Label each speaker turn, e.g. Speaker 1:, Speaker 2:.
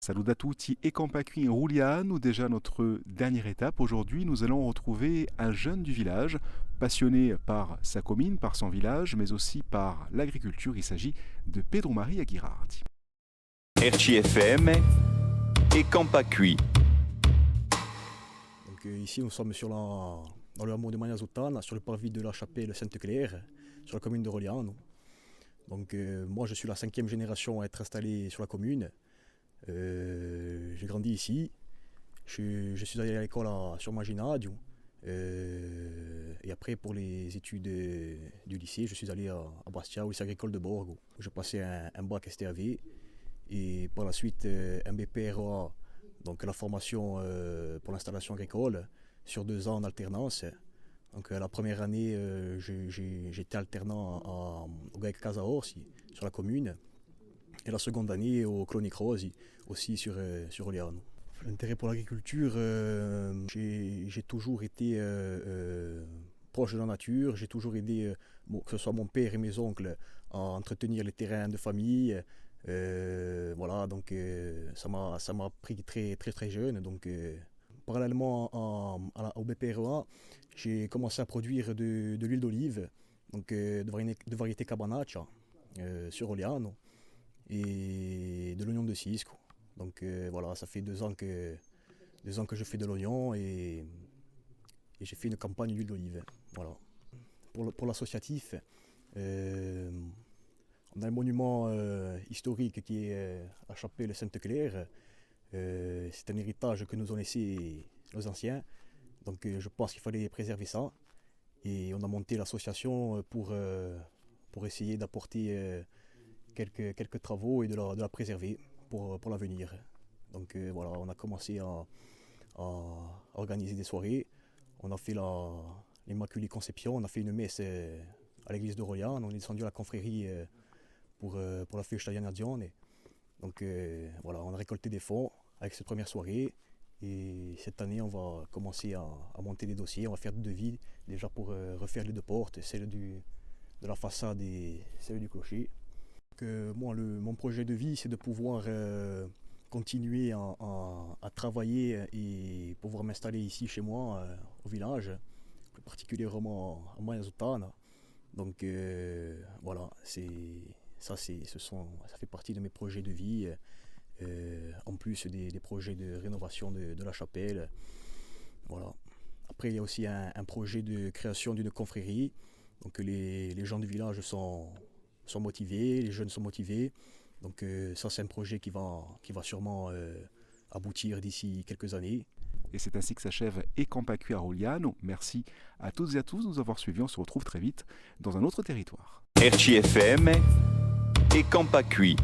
Speaker 1: Salut à tutti et Campacui in Rouliano, déjà notre dernière étape. Aujourd'hui, nous allons retrouver un jeune du village, passionné par sa commune, par son village, mais aussi par l'agriculture. Il s'agit de Pedro Maria Girardi.
Speaker 2: RCFM et Campacui.
Speaker 3: Donc, ici, nous sommes dans le hameau de Magnazotana, sur le parvis de la chapelle Sainte-Claire, sur la commune de Rogliano. Donc, moi, je suis la 5e génération à être installée sur la commune. J'ai grandi ici. Je suis allé à l'école sur Maginadio. Et après, pour les études du lycée, je suis allé à Bastia, au lycée agricole de Borgo. Je passais un bac STAV et par la suite un BPROA, donc la formation pour l'installation agricole, sur 2 ans en alternance. Donc la première année, j'étais alternant au GAEC Casa Orsi, sur la commune. Et la seconde année au Clonic Rosi, aussi sur Oliano. L'intérêt pour l'agriculture, j'ai toujours été proche de la nature, j'ai toujours aidé, que ce soit mon père et mes oncles, à entretenir les terrains de famille. Voilà, donc ça m'a pris très jeune. Donc, parallèlement au BPREA, j'ai commencé à produire de l'huile d'olive, donc de variété Cabanaccia sur Oliano, et de l'oignon de Cisco. Donc voilà, ça fait 2 ans que je fais de l'oignon et j'ai fait une campagne d'huile d'olive. Voilà. Pour l'associatif, on a un monument historique qui est la chapelle Sainte-Claire. C'est un héritage que nous ont laissé nos anciens. Donc je pense qu'il fallait préserver ça. Et on a monté l'association pour essayer d'apporter quelques travaux et de la préserver pour l'avenir. Donc voilà, on a commencé à organiser des soirées. On a fait l'Immaculée Conception, on a fait une messe à l'église de Rogliano, on est descendu à la confrérie pour la Festa Iannadione. Donc voilà, on a récolté des fonds avec cette première soirée. Et cette année, on va commencer à monter des dossiers, on va faire des devis déjà pour refaire les 2 portes, celle de la façade et celle du clocher. Moi, mon projet de vie, c'est de pouvoir continuer à travailler et pouvoir m'installer ici chez moi, au village, plus particulièrement à Magnazotana. Donc voilà, ça fait partie de mes projets de vie, en plus des projets de rénovation de la chapelle. Voilà. Après, il y a aussi un projet de création d'une confrérie. Donc les gens du village sont motivés, les jeunes sont motivés. Donc ça, c'est un projet qui va sûrement aboutir d'ici quelques années.
Speaker 1: Et c'est ainsi que s'achève et Campacui à Rouliano. Merci à toutes et à tous de nous avoir suivis. On se retrouve très vite dans un autre territoire.
Speaker 2: RCFM et Campacui.